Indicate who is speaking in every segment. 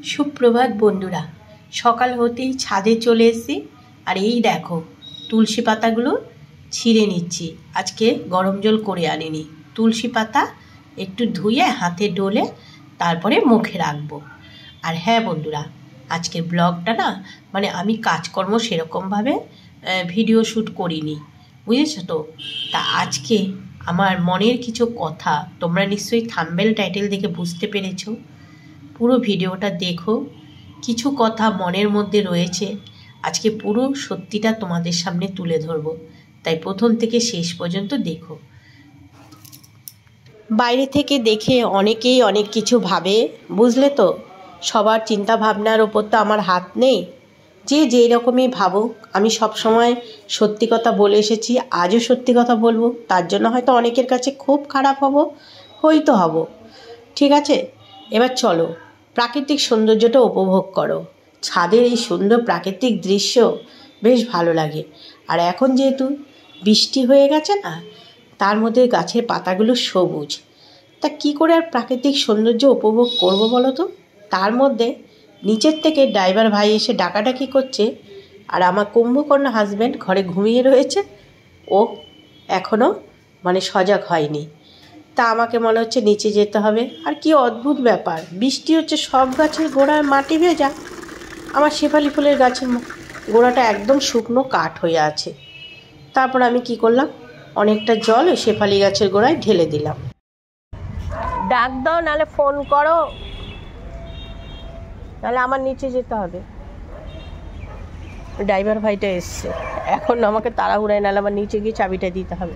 Speaker 1: সুপ্রভাত বন্ধুরা, সকাল হতেই ছাদে চলে এসেছি। আর এই দেখো তুলসী পাতাগুলো ছিঁড়ে নিচ্ছি। আজকে গরম জল করে আনিনি, তুলসী পাতা একটু ধুয়ে হাতে ডলে তারপরে মুখে রাখবো। আর হ্যাঁ বন্ধুরা, আজকের ব্লগটা না মানে আমি কাজকর্ম সেরকমভাবে ভিডিও শ্যুট করিনি, বুঝেছো তো। তা আজকে আমার মনের কিছু কথা তোমরা নিশ্চয়ই থাম্বনেল টাইটেল দেখে বুঝতে পেরেছো। পুরো ভিডিওটা দেখো, কিছু কথা মনের মধ্যে রয়েছে, আজকে পুরো সত্যিটা তোমাদের সামনে তুলে ধরবো, তাই প্রথম থেকে শেষ পর্যন্ত দেখো। বাইরে থেকে দেখে অনেকেই অনেক কিছু ভাবে, বুঝলে তো। সবার চিন্তা ভাবনার ওপর তো আমার হাত নেই। যে যেই রকমই ভাবুক, আমি সব সময় সত্যি কথা বলে এসেছি, আজও সত্যি কথা বলবো। তার জন্য হয়তো অনেকের কাছে খুব খারাপ হয়তো হব, ঠিক আছে। এবার চলো প্রাকৃতিক সৌন্দর্যটা উপভোগ করো। ছাদের এই সুন্দর প্রাকৃতিক দৃশ্য বেশ ভালো লাগে। আর এখন যেহেতু বৃষ্টি হয়ে গেছে না, তার মধ্যে গাছের পাতাগুলো সবুজ, তা কি করে আর প্রাকৃতিক সৌন্দর্য উপভোগ করব বলো তো। তার মধ্যে নিচের থেকে ড্রাইভার ভাই এসে ডাকাডাকি করছে, আর আমার কুম্ভকর্ণ হাজব্যান্ড ঘরে ঘুমিয়ে রয়েছে। ও এখনও মানে সজাগ হয়নি। তা আমাকে মনে হচ্ছে নিচে যেতে হবে। আর কি অদ্ভুত ব্যাপার, বৃষ্টি হচ্ছে, সব গাছের গোড়ায় মাটি ভেজা, আমার শেফালি ফুলের গাছের গোড়াটা একদম শুকনো কাঠ হয়ে আছে। তারপর আমি কি করলাম, অনেকটা জল ওই শেফালি গাছের গোড়ায় ঢেলে দিলাম। ডাক দাও, নাহলে ফোন করো, নাহলে আমার নিচে যেতে হবে। ড্রাইভার ভাইটা এসছে, এখন আমাকে তাড়াহুড়ায়, নাহলে আমার নিচে গিয়ে চাবিটা দিতে হবে।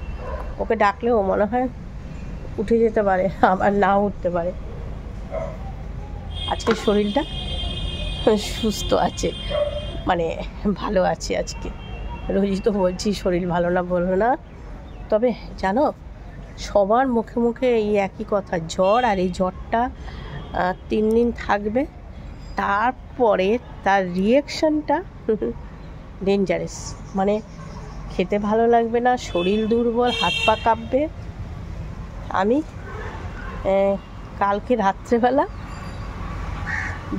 Speaker 1: ওকে ডাকলেও মনে হয় উঠে যেতে পারে, আবার নাও উঠতে পারে। আজকে শরীরটা সুস্থ আছে, মানে ভালো আছে আজকে। রোজই তো বলছি শরীর ভালো না, বলো না। তবে জানো, সবার মুখে মুখে এই একই কথা, জ্বর। আর এই জ্বরটা 3 দিন থাকবে, তারপরে তার রিয়েকশনটা ডেঞ্জারাস। মানে খেতে ভালো লাগবে না, শরীর দুর্বল, হাত পা কাঁপবে। আমি কালকে রাত্রেবেলা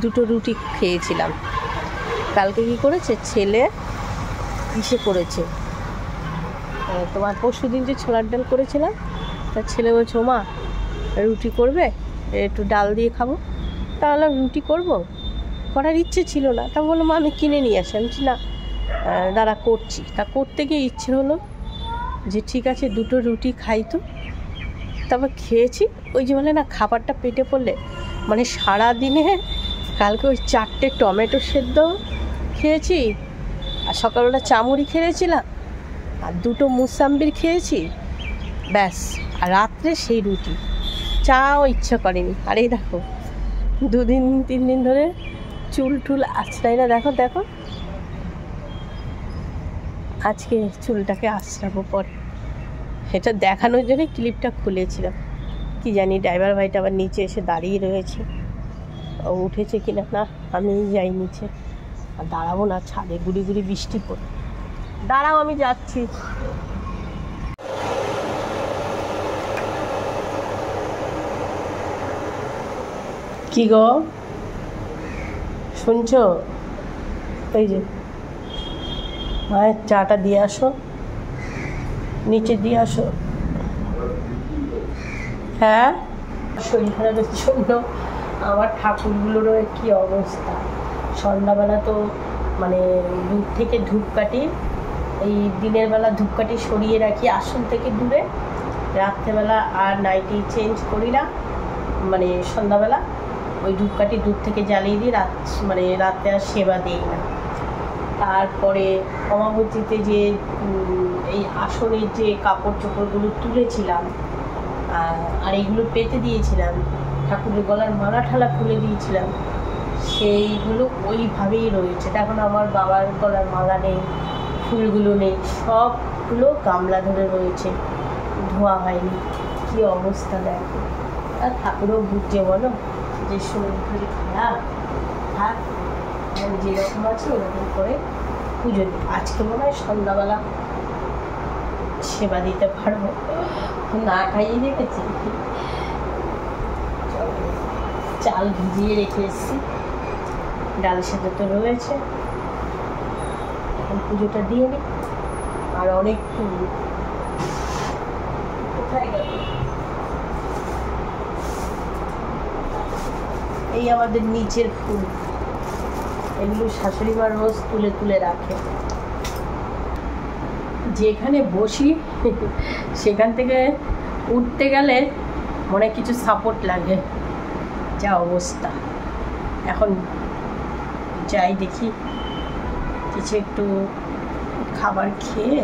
Speaker 1: 2টো রুটি খেয়েছিলাম। কালকে কী করেছে ছেলে, ইসে করেছে তোমার পরশু দিন যে ছোলার ডাল করেছিলাম, তার ছেলে বলছে মা রুটি করবে, একটু ডাল দিয়ে খাবো। তাহলে রুটি করার ইচ্ছে ছিল না। তা বললাম আমি কিনে নিয়ে আসি। আমি না দাঁড়া করছি। তা করতে গিয়ে ইচ্ছে হলো যে ঠিক আছে 2টো রুটি খাই তো। তারপর খেয়েছি। ওই যে বলে না, খাবারটা পেটে পড়লে মানে সারাদিনে কালকে ওই 4টে টমেটো সেদ্ধ খেয়েছি, আর সকালবেলা চামড়ি খেয়েছিলাম, আর 2টো মুসাম্বির খেয়েছি, ব্যাস। আর রাত্রে সেই রুটি, চাও ইচ্ছা করেনি। আর এই দেখো 2-3 দিন ধরে চুল টুল আঁচড়াই না, দেখো দেখো। আজকে চুলটাকে আঁচড়াবো পরে, এটা দেখানোর জন্য ক্লিপটা খুলেছিলাম। কি জানি ড্রাইভার ভাইটা আবার নিচে এসে দাঁড়িয়ে রয়েছে, ও উঠেছে কিনা। না, আমি যাই নিচে, আর দাঁড়াবো না, ছাদে গুড়ি গুড়ি বৃষ্টি পড়ে। দাঁড়াও, আমি যাচ্ছি। কি গো শুনছো? এই যে মায়ের চাটা দিয়ে আসো, নিচে দিয়ে আসো। হ্যাঁ, শরীর খারাপের জন্য আমার ঠাকুরগুলোরও কী অবস্থা। সন্ধ্যাবেলা তো মানে দূর থেকে ধূপকাঠি, এই দিনের বেলা ধূপকাঠি সরিয়ে রাখি আসন থেকে দূরে, রাত্রেবেলা আর নাইটি চেঞ্জ করি না, মানে সন্ধ্যাবেলা ওই ধূপকাঠি দূর থেকে জ্বালিয়ে দিই, মানে রাতে আর সেবা দিই না। তারপরে অমাবতীতে যে এই আসনের যে কাপড় চোপড়গুলো তুলেছিলাম আর এইগুলো পেতে দিয়েছিলাম, ঠাকুরের গলার মালা ঠালা খুলে দিয়েছিলাম, সেইগুলো ওইভাবেই রয়েছে। এখন আমার বাবার গলার মালা নেই, ফুলগুলো নেই, সবগুলো গামলা ধরে রয়েছে, ধোয়া হয়নি। কী অবস্থা দেখো। আর ঠাকুরও বুঝছে বলো যে শরীর খালি খারাপ, থাক যেরকম আছে ওরকম করে পুজো দিই। আজকে মনে হয় সন্ধ্যাবেলা সেবা দিতে পারবো, না খাইয়ে রেখেছি। চাল ভিজিয়ে রেখে এসেছি, ডালের সাথে তো রয়েছে, এখন পুজোটা দিয়ে নিই। আর অনেক কোথায় গেল, এই আমাদের নিচের ফুল, এগুলো শাশুড়ি মা রোজ তুলে তুলে রাখে। যেখানে বসি সেখান থেকে উঠতে গেলে মনে কিছু সাপোর্ট লাগে, যা অবস্থা। এখন যাই দেখি কিছু একটু খাবার খেয়ে,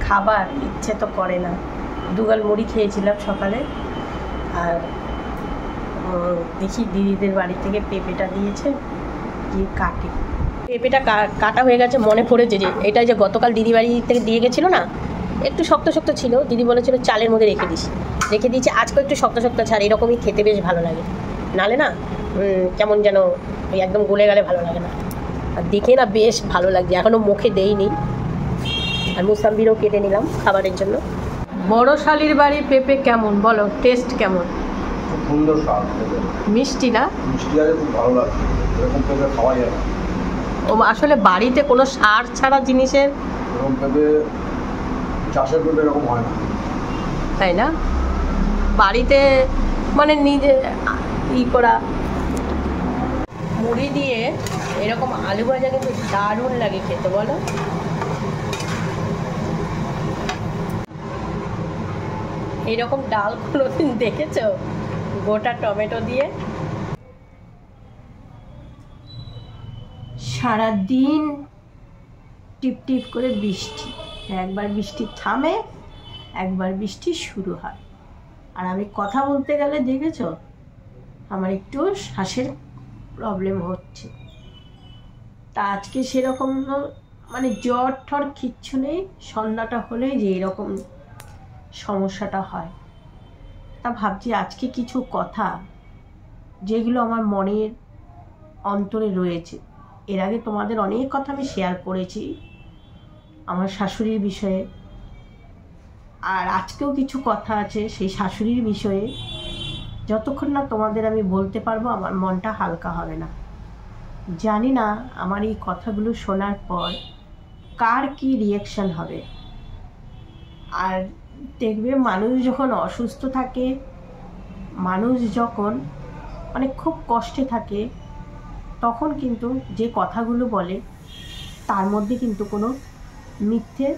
Speaker 1: খাবার ইচ্ছে তো করে না। দুগাল মুড়ি খেয়েছিলাম সকালে। আর দেখি দিদিদের বাড়ি থেকে পেঁপেটা দিয়েছে, গিয়ে কাটি। পেঁপেটা কাটা হয়ে গেছে, মনে পড়েছে যে এটা যে গতকাল দিদি বাড়ি থেকে দিয়ে গেছিলো না, একটু শক্ত শক্ত ছিল। দিদি বলেছিল চালের মধ্যে রেখে দিয়েছি। আজকে একটু শক্ত শক্ত ছাড়, এরকমই খেতে বেশ ভালো লাগে। নালে না কেমন যেন ওই একদম গলে গেলে ভালো লাগে না। আর দেখে না বেশ ভালো লাগছে, এখনও মুখে দেইনি। আর মুসাম্বিরও কেটে নিলাম খাবারের জন্য। বড় শালির বাড়ি পেঁপে কেমন বলো, টেস্ট কেমন?
Speaker 2: সুন্দর স্বাদ,
Speaker 1: মিষ্টি না?
Speaker 2: মিষ্টি আছে, খুব ভালো লাগে। এরকম পেঁপে খাওয়া যায় না।
Speaker 1: ও আসলে বাড়িতে কোনো সার ছাড়া জিনিসের
Speaker 2: এরকম পেঁপে, চাষের পেঁপে এরকম হয় না,
Speaker 1: তাই না? বাড়িতে মানে নিজে করা মুড়ি দিয়ে এরকম আলু ভাজা কিন্তু দারুণ লাগে খেতে, বলো? এইরকম ডাল কোনোদিন দেখেছো গোটা টমেটো দিয়ে? সারাদিন টিপ টিপ করে বৃষ্টি, একবার বৃষ্টি থামে, একবার বৃষ্টি শুরু হয়। আর আমি কথা বলতে গেলে দেখেছো আমার একটু শ্বাসের প্রবলেম হচ্ছে। তা আজকে সেরকম মানে জ্বর ঠর কিচ্ছু নেই, সন্ধ্যাটা হলেই যে এরকম সমস্যাটা হয়। তা ভাবছি আজকে কিছু কথা যেগুলো আমার মনের অন্তরে রয়েছে, এর আগে তোমাদের অনেক কথা আমি শেয়ার করেছি আমার শাশুড়ির বিষয়ে, আর আজকেও কিছু কথা আছে সেই শাশুড়ির বিষয়ে। যতক্ষণ না তোমাদের আমি বলতে পারবো আমার মনটা হালকা হবে না। জানি না আমার এই কথাগুলো শোনার পর কার কি রিয়াকশান হবে। আর দেখবে মানুষ যখন অসুস্থ থাকে, মানুষ যখন মানে খুব কষ্টে থাকে, তখন কিন্তু যে কথাগুলো বলে তার মধ্যে কিন্তু কোনো মিথ্যে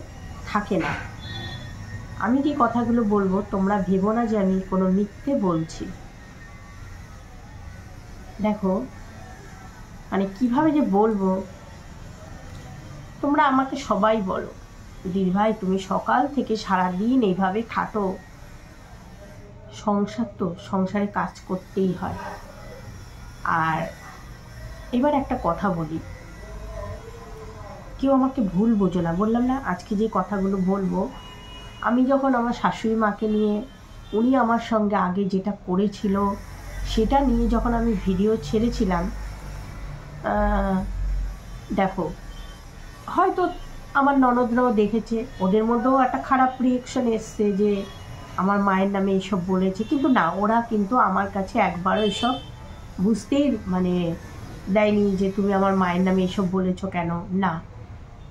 Speaker 1: থাকে না। আমি যে কথাগুলো বলবো তোমরা ভেবো না যে আমি কোনো মিথ্যে বলছি। দেখো মানে কিভাবে যে বলবো, তোমরা আমাকে সবাই বলো দিদিভাই তুমি সকাল থেকে সারাদিন এইভাবে খাটো, সংসার তো সংসারে কাজ করতেই হয়। আর এবার একটা কথা বলি, কেউ আমাকে ভুল বোঝো না। বললাম না আজকে যে কথাগুলো বলবো, আমি যখন আমার শাশুড়ি মাকে নিয়ে, উনি আমার সঙ্গে আগে যেটা করেছিল সেটা নিয়ে যখন আমি ভিডিও ছেড়েছিলাম, দেখো হয়তো আমার ননদরাও দেখেছে, ওদের মধ্যেও একটা খারাপ রিয়েকশন এসছে যে আমার মায়ের নামে এইসব বলেছে। কিন্তু না, ওরা কিন্তু আমার কাছে একবারও এসব বুঝতেই মানে দেয়নি যে তুমি আমার মায়ের নামে এসব বলেছো কেন, না।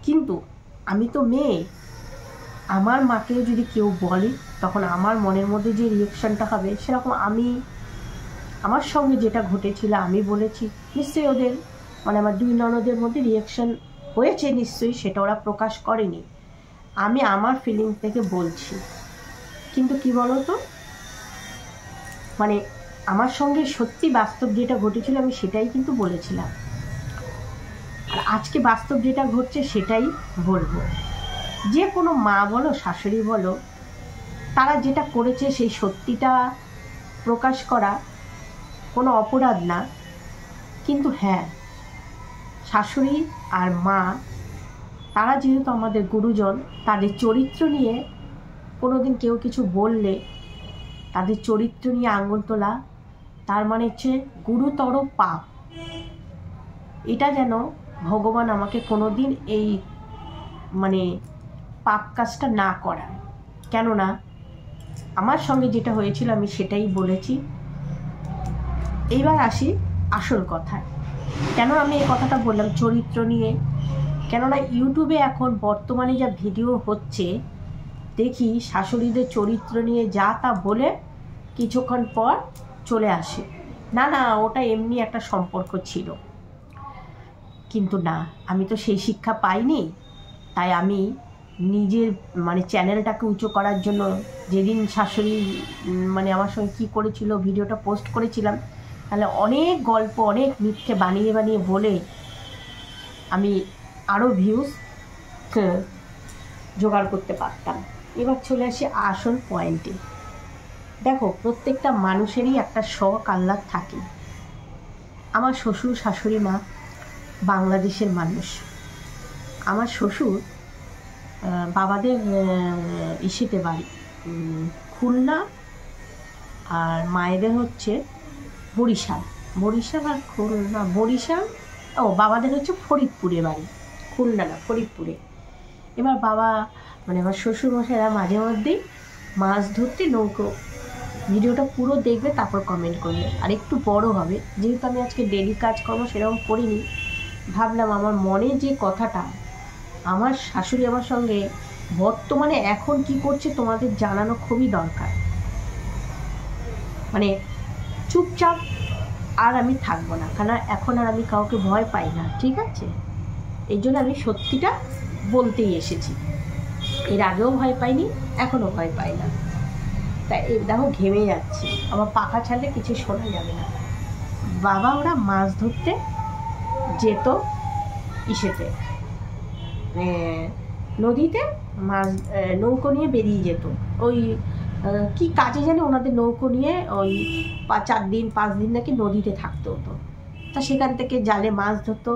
Speaker 1: কিন্তু আমি তো মেয়ে, আমার মাকে যদি কেউ বলে তখন আমার মনের মধ্যে যে রিয়েকশানটা হবে সেরকম আমি আমার সঙ্গে যেটা ঘটেছিল আমি বলেছি, নিশ্চয়ই ওদের মানে আমার দুই ননদের মধ্যে রিয়েকশান হয়েছে নিশ্চয়ই, সেটা ওরা প্রকাশ করেনি। আমি আমার ফিলিং থেকে বলছি। কিন্তু কি বলো তো, মানে আমার সঙ্গে সত্যি বাস্তব যেটা ঘটেছিল আমি সেটাই কিন্তু বলেছিলাম। আর আজকে বাস্তব যেটা ঘটছে সেটাই বলবো। যে কোনো মা বলো শাশুড়ি বলো, তারা যেটা করেছে সেই সত্যিটা প্রকাশ করা কোনো অপরাধ না। কিন্তু হ্যাঁ, শাশুড়ি আর মা তারা যেহেতু আমাদের গুরুজন, তাদের চরিত্র নিয়ে কোনোদিন কেউ কিছু বললে, তাদের চরিত্র নিয়ে আঙুল তোলা তার মানে হচ্ছে গুরুতর পাপ। এটা যেন ভগবান আমাকে কোনোদিন এই মানে পাপ কাজটা না করায়। কেননা আমার সঙ্গে যেটা হয়েছিল আমি সেটাই বলেছি। এইবার আসি আসল কথায়। কেন আমি এই কথাটা বললাম চরিত্র নিয়ে? কেননা ইউটিউবে এখন বর্তমানে যা ভিডিও হচ্ছে, দেখি শাশুড়িদের চরিত্র নিয়ে যা তা বলে কিছুক্ষণ পর চলে আসে, না না ওটা এমনি একটা সম্পর্ক ছিল। কিন্তু না, আমি তো সেই শিক্ষা পাইনি। তাই আমি নিজের মানে চ্যানেলটাকে উঁচু করার জন্য যেদিন শাশুড়ি মানে আমার সঙ্গে কী করেছিল ভিডিওটা পোস্ট করেছিলাম, তাহলে অনেক গল্প অনেক মিথ্যে বানিয়ে বানিয়ে বলে আমি আরও ভিউজ জোগাড় করতে পারতাম। এবার চলে আসি আসল পয়েন্টে। দেখো, প্রত্যেকটা মানুষেরই একটা শখ আহ্লাদ থাকে। আমার শ্বশুর শাশুড়ি মা বাংলাদেশের মানুষ। আমার শ্বশুর বাবাদের ইসেতে বাড়ি খুলনা, আর মায়েদের হচ্ছে বরিশাল। বরিশাল আর খুলনা, বরিশাল, ও বাবাদের হচ্ছে ফরিদপুরে বাড়ি, খুলনা না ফরিদপুরে। এবার বাবা মানে আমার শ্বশুরমশাইরা মাঝে মধ্যেই মাছ ধরতে নৌকো, ভিডিওটা পুরো দেখবে তারপর কমেন্ট করবে। আর একটু বড় হবে, যেহেতু আমি আজকে ডেলি কাজকর্ম সেরকম করিনি, ভাবলাম আমার মনে যে কথাটা আমার শাশুড়ি আমার সঙ্গে বর্তমানে এখন কি করছে তোমাদের জানানো খুবই দরকার। মানে চুপচাপ আর আমি থাকবো না, কারণ এখন আর আমি কাউকে ভয় পাই না, ঠিক আছে? এই জন্য আমি সত্যিটা বলতেই এসেছি। এর আগেও ভয় পাইনি, এখনও ভয় পাই না। তাই এই দেখো ঘেমে যাচ্ছি, আমার পাখা ছাড়লে কিছু শোনা যাবে না। বাবা ওরা মাছ ধরতে যেত ইসেতে নদীতে, মাছ নৌকো নিয়ে বেরিয়ে যেত। ওই কি কাজে জানে ওনাদের নৌকো নিয়ে ওই 4 দিন 5 দিন নাকি নদীতে থাকতে হতো। তা সেখান থেকে জালে মাছ ধরতো,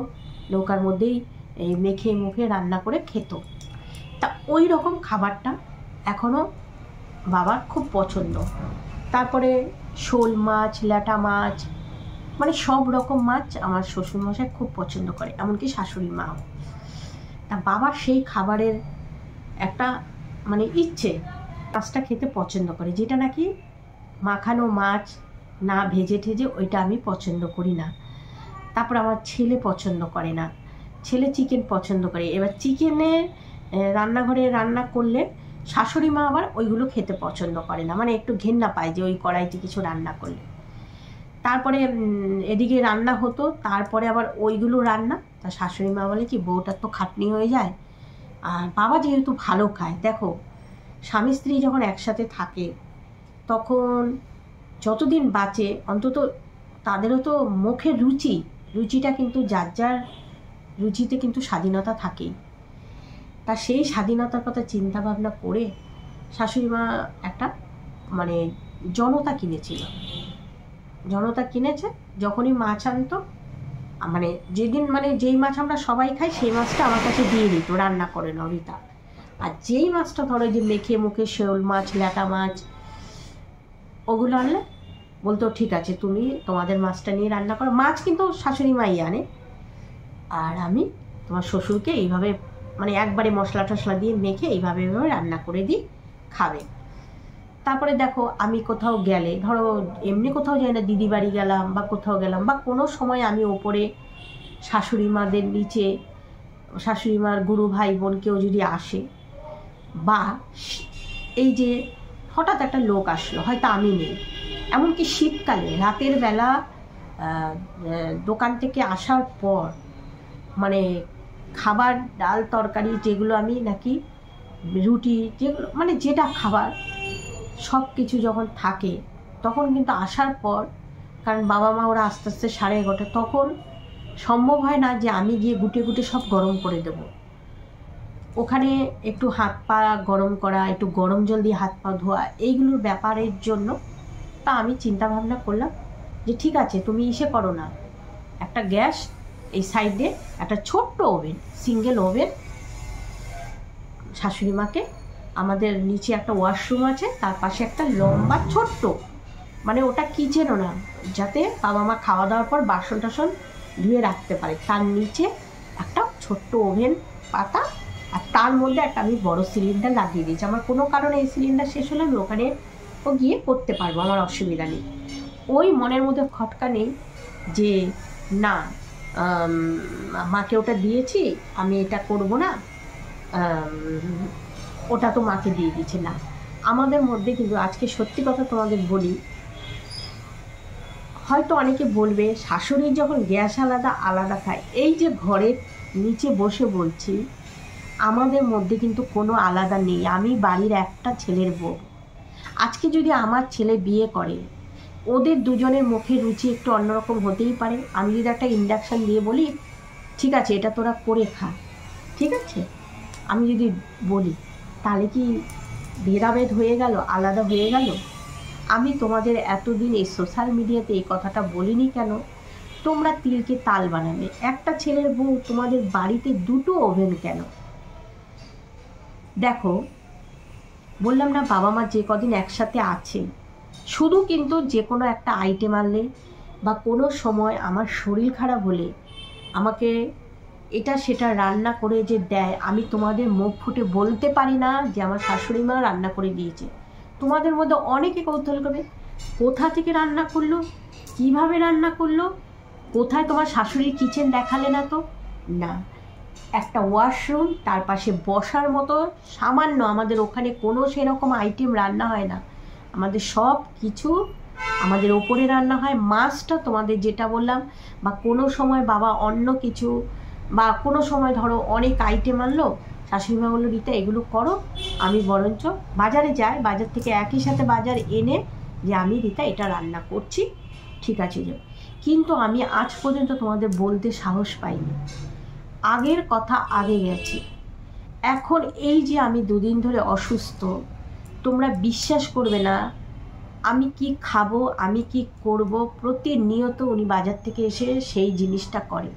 Speaker 1: নৌকার মধ্যেই এই মেখে মুখে রান্না করে খেত। তা ওই রকম খাবারটা এখনও বাবার খুব পছন্দ। তারপরে শোল মাছ, ল্যাটা মাছ, মানে সব রকম মাছ আমার শ্বশুরমশাই খুব পছন্দ করে, এমনকি শাশুড়ি মাও। তা বাবার সেই খাবারের একটা মানে ইচ্ছে, মাছটা খেতে পছন্দ করে, যেটা নাকি মাখানো মাছ না ভেজে ঠেজে, ওইটা আমি পছন্দ করি না। তারপর আমার ছেলে পছন্দ করে না, ছেলে চিকেন পছন্দ করে। এবার চিকেনে রান্নাঘরে রান্না করলে শাশুড়ি মা আবার ওইগুলো খেতে পছন্দ করে না, মানে একটু ঘেন্না পায় যে ওই কড়াইতে কিছু রান্না করলে। তারপরে এদিকে রান্না হতো, তারপরে আবার ওইগুলো রান্না, তা শাশুড়ি মা বলে কি বউটার তো খাটনি হয়ে যায়। আর বাবা যেহেতু ভালো খায়, দেখো স্বামী স্ত্রী যখন একসাথে থাকে তখন যতদিন বাঁচে অন্তত তাদেরও তো মুখের রুচিটা কিন্তু যার যার রুচিতে কিন্তু স্বাধীনতা থাকেই। তা সেই স্বাধীনতার কথা চিন্তা ভাবনা করে শাশুড়ি মা একটা মানে জনতা কিনেছিল, জনতা কিনেছে। যখনই মাছ আনতো, মানে যেদিন মানে যেই মাছ আমরা সবাই খাই সেই মাছটা আমার কাছে দিয়ে দিত, রান্না করে নবিতা। আর যেই মাছটা ধরো যে মেখে মুখে শোল মাছ, ল্যাটা মাছ, ওগুলো আনলে বলতো ঠিক আছে তুমি তোমাদের মাছটা নিয়ে রান্না করো। মাছ কিন্তু শাশুড়ি মাই আনে, আর আমি তোমার শ্বশুরকে এইভাবে মানে একবারে মশলা টশলা দিয়ে মেখে এইভাবে এইভাবে রান্না করে দিই, খাবে। তারপরে দেখো আমি কোথাও গেলে, ধরো এমনি কোথাও যাই না, দিদি বাড়ি গেলাম বা কোথাও গেলাম, বা কোনো সময় আমি ওপরে শাশুড়ি মাদের নিচে শাশুড়ি মার গুরু ভাই বোন কেউ যদি আসে, বা এই যে হঠাৎ একটা লোক আসলো, হয়তো আমি নেই, এমনকি শীতকালে রাতের বেলা দোকান থেকে আসার পর মানে খাবার ডাল তরকারি যেগুলো আমি নাকি রুটি যেগুলো মানে যেটা খাবার সব কিছু যখন থাকে, তখন কিন্তু আসার পর, কারণ বাবা মা ওরা আস্তে আস্তে 11:30, তখন সম্ভব হয় না যে আমি গিয়ে গুটে গুটে সব গরম করে দেব। ওখানে একটু হাত পা গরম করা, একটু গরম জল দিয়ে হাত পা ধোয়া, এইগুলোর ব্যাপারের জন্য তা আমি চিন্তা ভাবনা করলাম যে ঠিক আছে তুমি ইসে করো না, একটা গ্যাস এই সাইডে একটা ছোট্ট ওভেন, সিঙ্গেল ওভেন শাশুড়ি মাকে, আমাদের নিচে একটা ওয়াশরুম আছে, তার পাশে একটা লম্বা ছোট্ট, মানে ওটা কিচেনও না, যাতে বাবা মা খাওয়া দাওয়ার পর বাসন টাসন ধুয়ে রাখতে পারে, তার নিচে একটা ছোট্ট ওভেন পাতা, আর তার মধ্যে একটা আমি বড় সিলিন্ডার লাগিয়ে দিয়েছি। আমার কোনো কারণে এই সিলিন্ডার শেষ হলে আমি ওখানে গিয়ে করতে পারবো, আমার অসুবিধা নেই। ওই মনের মধ্যে খটকা নেই যে না মাকে ওটা দিয়েছি, আমি এটা করব না, ওটা তো মাকে দিয়ে দিচ্ছে না। আমাদের মধ্যে কিন্তু আজকে সত্যি কথা তোমাদের বলি, হয়তো অনেকে বলবে শাশুড়ির যখন গ্যাস আলাদা আলাদা খায়, এই যে ঘরের নিচে বসে বলছি, আমাদের মধ্যে কিন্তু কোনো আলাদা নেই। আমি বাড়ির একটা ছেলের বউ। আজকে যদি আমার ছেলে বিয়ে করে, ওদের দুজনের মুখে রুচি একটু অন্যরকম হতেই পারে। আমি যদি একটা ইন্ডাকশান দিয়ে বলি ঠিক আছে এটা তোরা করে খা, ঠিক আছে, আমি যদি বলি, তাহলে কি ভেদাভেদ হয়ে গেল, আলাদা হয়ে গেল? আমি তোমাদের এতদিন এই সোশ্যাল মিডিয়াতে এই কথাটা বলিনি কেন? তোমরা তিলকে তাল বানাবে। একটা ছেলের বউ, তোমাদের বাড়িতে দুটো ওভেন কেন? দেখো, বললাম না বাবা মা যে কদিন একসাথে আছে, শুধু কিন্তু যে কোনো একটা আইটেম আনলে বা কোনো সময় আমার শরীর খারাপ হলে আমাকে এটা সেটা রান্না করে যে দেয়, আমি তোমাদের মুখ ফুটে বলতে পারি না যে আমার শাশুড়ি মা রান্না করে দিয়েছে। তোমাদের মধ্যে অনেকে কৌতূহল করবে কোথা থেকে রান্না করলো, কিভাবে রান্না করলো, কোথায় তোমার শাশুড়ির কিচেন দেখালে না তো? না, একটা ওয়াশরুম, তার পাশে বসার মতো সামান্য, আমাদের ওখানে কোনো সেরকম আইটেম রান্না হয় না। আমাদের সব কিছু আমাদের ওপরে রান্না হয়। মাছটা তোমাদের যেটা বললাম, বা কোনো সময় বাবা অন্য কিছু, বা কোনো সময় ধরো অনেক আইটেম আনলো, শাশুড়িমা বললো রীতা এগুলো করো, আমি বরঞ্চ বাজারে যাই, বাজার থেকে একই সাথে বাজার এনে যে আমি রীতা এটা রান্না করছি, ঠিক আছে যাও। কিন্তু আমি আজ পর্যন্ত তোমাদের বলতে সাহস পাইনি। আগের কথা আগে গেছে। এখন এই যে আমি দুদিন ধরে অসুস্থ, তোমরা বিশ্বাস করবে না আমি কি খাবো, আমি কি করব, প্রতিনিয়ত উনি বাজার থেকে এসে সেই জিনিসটা করে।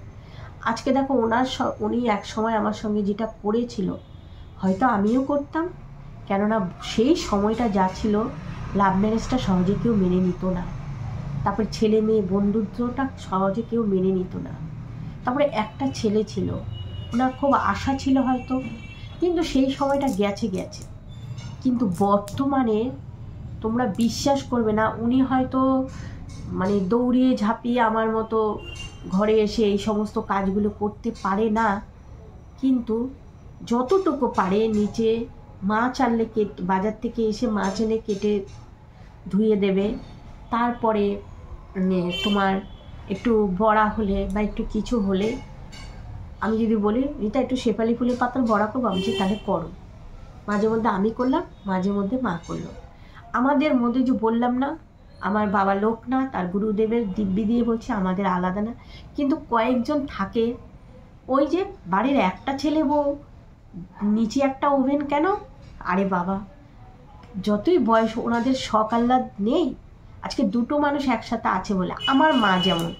Speaker 1: আজকে দেখো উনি এক সময় আমার সঙ্গে যেটা করেছিল, হয়তো আমিও করতাম, কেননা সেই সময়টা যা ছিল, লাভ ম্যারেজটা সহজে কেউ মেনে নিত না, তারপর ছেলে মেয়ে বন্ধুত্বটা সহজে কেউ মেনে নিত না। তারপরে একটা ছেলে ছিল, ওনার খুব আশা ছিল হয়তো, কিন্তু সেই সময়টা গেছে। কিন্তু বর্তমানে তোমরা বিশ্বাস করবে না, উনি হয়তো মানে দৌড়িয়ে ঝাঁপিয়ে আমার মতো ঘরে এসে এই সমস্ত কাজগুলো করতে পারে না, কিন্তু যতটুকু পারে নিচে মাছ আনলে বাজার থেকে এসে মাছ এনে কেটে ধুয়ে দেবে। তারপরে তোমার একটু বড়া হলে বা একটু কিছু হলে আমি যদি বলি রীতা একটু শেফালি ফুলের পাতার বড়া করবো, আমি যে তাহলে করো। মাঝে মধ্যে আমি করলাম, মাঝে মধ্যে মা করলো। আমাদের মধ্যে যে বললাম না, আমার বাবা লোকনাথ আর গুরুদেবের দিব্যি দিয়ে বলছে আমাদের আলাদা না, কিন্তু কয়েকজন থাকে ওই যে বাড়ির একটা ছেলে বউ, নিচে একটা ওভেন কেন? আরে বাবা, যতই বয়স ওনাদের শখ আহ্লাদ নেই। আজকে দুটো মানুষ একসাথে আছে বলে, আমার মা যেমন,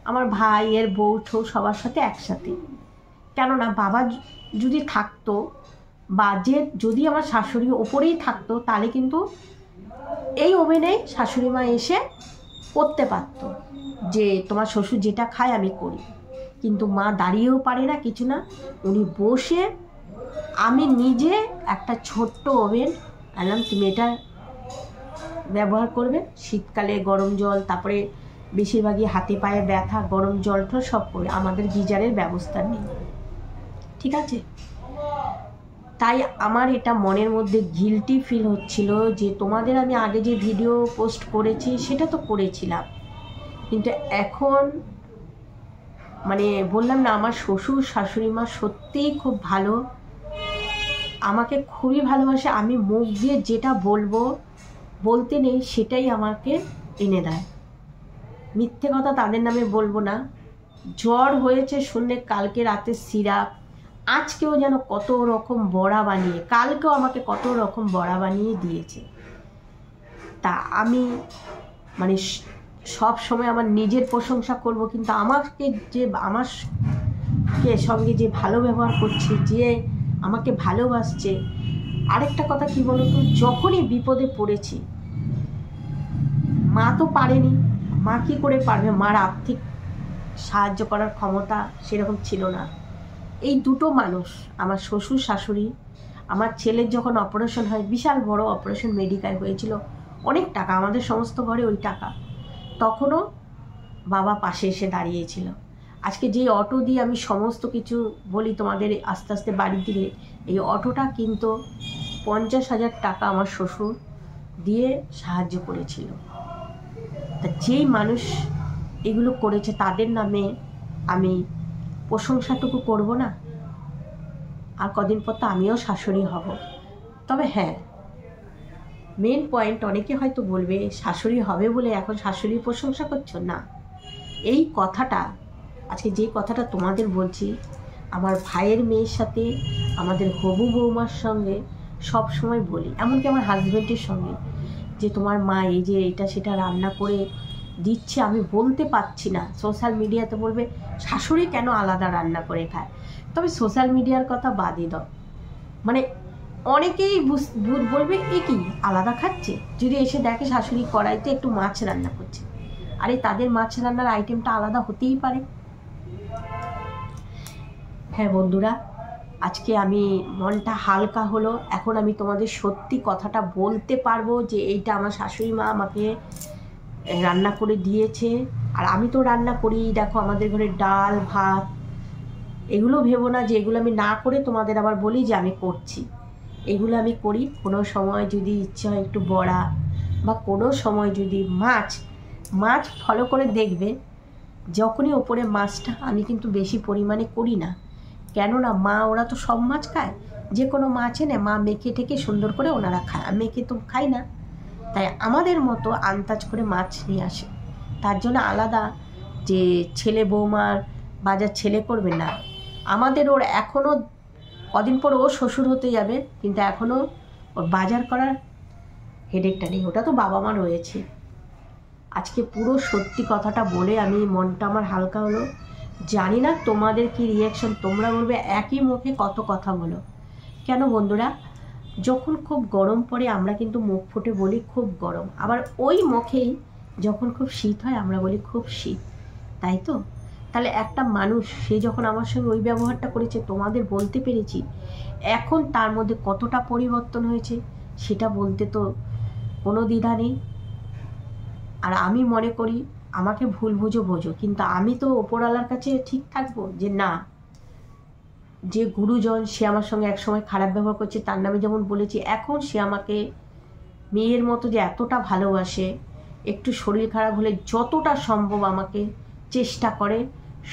Speaker 1: আমার ভাইয়ের বউ ঠৌ সবার সাথে একসাথে। কেননা বাবা যদি থাকতো, বা যদি আমার শাশুড়ি ওপরেই থাকতো, তাহলে কিন্তু এই ওভেনেই শাশুড়ি মা এসে করতে পারতো যে তোমার শ্বশুর যেটা খায় আমি করি। কিন্তু মা দাঁড়িয়েও পারে না, কিছু না, উনি বসে, আমি নিজে একটা ছোট্ট ওভেন আনলাম, তুমি এটা ব্যবহার করবে, শীতকালে গরম জল, তারপরে বেশিরভাগই হাতে পায়ে ব্যথা, গরম জলটা সব করে, আমাদের গিজারের ব্যবস্থা নেই, ঠিক আছে। তাই আমার এটা মনের মধ্যে গিল্টি ফিল হচ্ছিল যে তোমাদের আমি আগে যে ভিডিও পোস্ট করেছি সেটা তো করেছিলাম, কিন্তু এখন মানে বললাম না, আমার শ্বশুর শাশুড়ি মা সত্যিই খুব ভালো, আমাকে খুবই ভালোবাসে। আমি মুখ দিয়ে যেটা বলতে নেই সেটাই আমাকে এনে দেয়। মিথ্যে কথা তাদের নামে বলবো না। জ্বর হয়েছে শুনলে কালকে রাতে সিরাপ, আজকেও যেন কত রকম বড়া বানিয়ে, কালকেও আমাকে কত রকম বড়া বানিয়ে দিয়েছে। তা আমি মানে সব সময় আমার নিজের প্রশংসা করব, কিন্তু আমাকে যে আমাকে সঙ্গে যে ভালো ব্যবহার করছে, যে আমাকে ভালোবাসছে। আরেকটা কথা কি বলতো, যখনই বিপদে পড়েছি, মা তো পারেনি, মা কি করে পারবে, মার আর্থিক সাহায্য করার ক্ষমতা সেরকম ছিল না। এই দুটো মানুষ, আমার শ্বশুর শাশুড়ি, আমার ছেলের যখন অপারেশন হয়, বিশাল বড় অপারেশন, মেডিকেল হয়েছিল, অনেক টাকা, আমাদের সমস্ত ঘরে ওই টাকা, তখনও বাবা পাশে এসে দাঁড়িয়েছিল। আজকে যে অটো দিয়ে আমি সমস্ত কিছু বলি তোমাদের আস্তে আস্তে বাড়ির দিকে, এই অটোটা কিন্তু 50,000 টাকা আমার শ্বশুর দিয়ে সাহায্য করেছিল। তা যেই মানুষ এগুলো করেছে তাদের নামে আমি প্রশংসাটুকু করব না? আর কদিন পর তো আমিও শাশুড়ি হব। তবে হ্যাঁ, মেন পয়েন্ট, অনেকে হয়তো বলবে শাশুড়ি হবে বলে এখন শাশুড়ির প্রশংসা করছো না। এই কথাটা আজকে যে কথাটা তোমাদের বলছি, আমার ভাইয়ের মেয়ের সাথে, আমাদের হবু বৌমার সঙ্গে সব সময় বলি, এমনকি আমার হাজব্যান্ডের সঙ্গে, যে তোমার মা এই যে এটা সেটা রান্না করে দিচ্ছে, আমি বলতে পারছি না। সোশ্যাল মিডিয়াতে বলবে শাশুড়ি কেন আলাদা রান্না করে খায়। তবে সোশ্যাল মিডিয়ার কথা বাদই দাও, মানে অনেকেই বলবে এ কি আলাদা খাচ্ছে, যদি এসে দেখে শাশুড়ি কড়াইতে একটু মাছ রান্না করছে। আরে তাদের মাছ রান্নার আইটেমটা আলাদা হতেই পারে। হ্যাঁ বন্ধুরা, আজকে আমি মনটা হালকা হলো। এখন আমি তোমাদের সত্যি কথাটা বলতে পারবো যে এইটা আমার শাশুড়ি মা আমাকে রান্না করে দিয়েছে। আর আমি তো রান্না করি, দেখো আমাদের ঘরে ডাল ভাত, এগুলো ভেবো না যে এগুলো আমি না করে তোমাদের আবার বলি যে আমি করছি। এগুলো আমি করি। কোনো সময় যদি ইচ্ছে হয় একটু বড়া, বা কোনো সময় যদি মাছ ফলো করে দেখবে, যখনই ওপরে মাছটা, আমি কিন্তু বেশি পরিমাণে করি না, কেননা মা ওরা তো সব মাছ খায়, যে কোনো মাছ এনে মা মেখে ঠেকে সুন্দর করে ওনারা খায়, আমি মেখে তো খাই না। তাই আমাদের মতো আন্দাজ করে মাছ নিয়ে আসে। তার জন্য আলাদা যে ছেলে বৌমার বাজার ছেলে করবে না। আমাদের ওর এখনও কদিন পর ও শ্বশুর হতে যাবে, কিন্তু এখনও ওর বাজার করার হেডেকটা নেই, ওটা তো বাবা মা রয়েছে। আজকে পুরো সত্যি কথাটা বলে আমি মনটা আমার হালকা হলো। জানি না তোমাদের কি রিয়াকশন, তোমরা বলবে একই মুখে কত কথা বলো কেন। বন্ধুরা, যখন খুব গরম পড়ে আমরা কিন্তু মুখ ফুটে বলি খুব গরম, আবার ওই মুখেই যখন খুব শীত হয় আমরা বলি খুব শীত, তাই তো? তাহলে একটা মানুষ সে যখন আমার সঙ্গে ওই ব্যবহারটা করেছে, তোমাদের বলতে পেরেছি, এখন তার মধ্যে কতটা পরিবর্তন হয়েছে সেটা বলতে তো কোনো দ্বিধা নেই। আর আমি মনে করি আমাকে ভুল বোঝো, কিন্তু আমি তো ওপরওয়ালার কাছে ঠিক থাকবো যে না, যে গুরুজন সে আমার সঙ্গে একসময় খারাপ ব্যবহার করছে, তার নামে যেমন বলেছি, এখন সে আমাকে মেয়ের মতো যে এতটা ভালোবাসে, একটু শরীর খারাপ হলে যতটা সম্ভব আমাকে চেষ্টা করে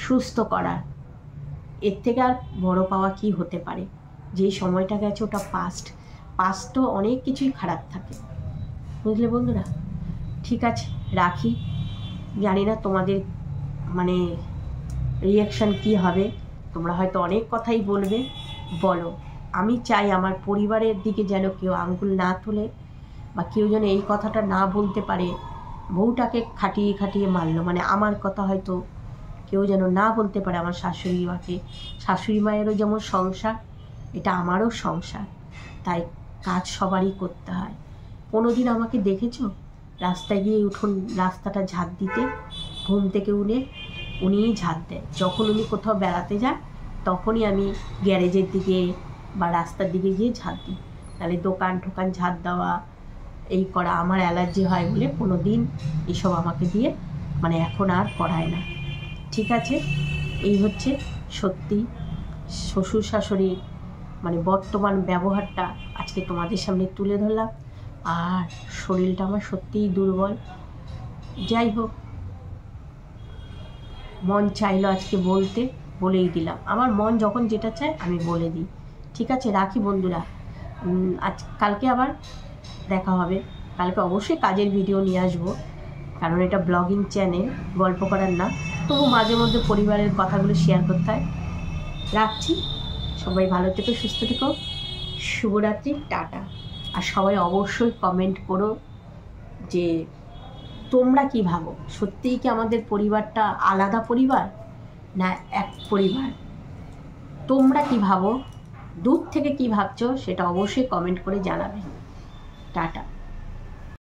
Speaker 1: সুস্থ করার। এর থেকে আর বড় পাওয়া কি হতে পারে? যেই সময়টা গেছে ওটা পাস্ট তো অনেক কিছুই খারাপ থাকে, বুঝলে বন্ধুরা? ঠিক আছে, রাখি। জানি না তোমাদের মানে রিয়াকশান কি হবে, তোমরা হয়তো অনেক কথাই বলবে, বলো। আমি চাই আমার পরিবারের দিকে যেন কেউ আঙ্গুল না তোলে, বা কেউ যেন এই কথাটা না বলতে পারে বউটাকে খাটিয়ে মারলো, মানে আমার কথা হয়তো কেউ যেন না বলতে পারে আমার শাশুড়ি মাকে। শাশুড়ি মায়েরও যেমন সংসার, এটা আমারও সংসার, তাই কাজ সবারই করতে হয়। কোনোদিন আমাকে দেখেছো রাস্তায় গিয়ে উঠোন রাস্তাটা ঝাঁট দিতে? ঘুম থেকে উনিই ঝাঁট দেয়। যখন উনি কোথাও বেড়াতে যায় তখনই আমি গ্যারেজের দিকে বা রাস্তার দিকে গিয়ে ঝাঁট দিই। তাহলে দোকান ঠোকান ঝাঁট দেওয়া, এই করা আমার অ্যালার্জি হয় বলে কোনো দিন এসব আমাকে দিয়ে মানে এখন আর করায় না। ঠিক আছে, এই হচ্ছে সত্যি শ্বশুর শাশুড়ির মানে বর্তমান ব্যবহারটা আজকে তোমাদের সামনে তুলে ধরলাম। আর শরীরটা আমার সত্যিই দুর্বল। যাই হোক, মন চাইলো আজকে বলতে, বলেই দিলাম। আমার মন যখন যেটা চায় আমি বলে দিই। ঠিক আছে, রাখি বন্ধুরা। কালকে আবার দেখা হবে। কালকে অবশ্যই কাজের ভিডিও নিয়ে আসবো, কারণ এটা ব্লগিং চ্যানেল, গল্প করার না। তবু মাঝে মধ্যে পরিবারের কথাগুলো শেয়ার করতে হয়। রাখছি, সবাই ভালো থেকো, সুস্থ থেকো, শুভরাত্রি, টাটা। আর সবাই অবশ্যই কমেন্ট করো যে তোমরা কি ভাবো, সত্যিই কি আমাদের পরিবারটা আলাদা পরিবার না এক পরিবার? তোমরা কি ভাবো, দূর থেকে কি ভাবছো সেটা অবশ্যই কমেন্ট করে জানাবে। টাটা।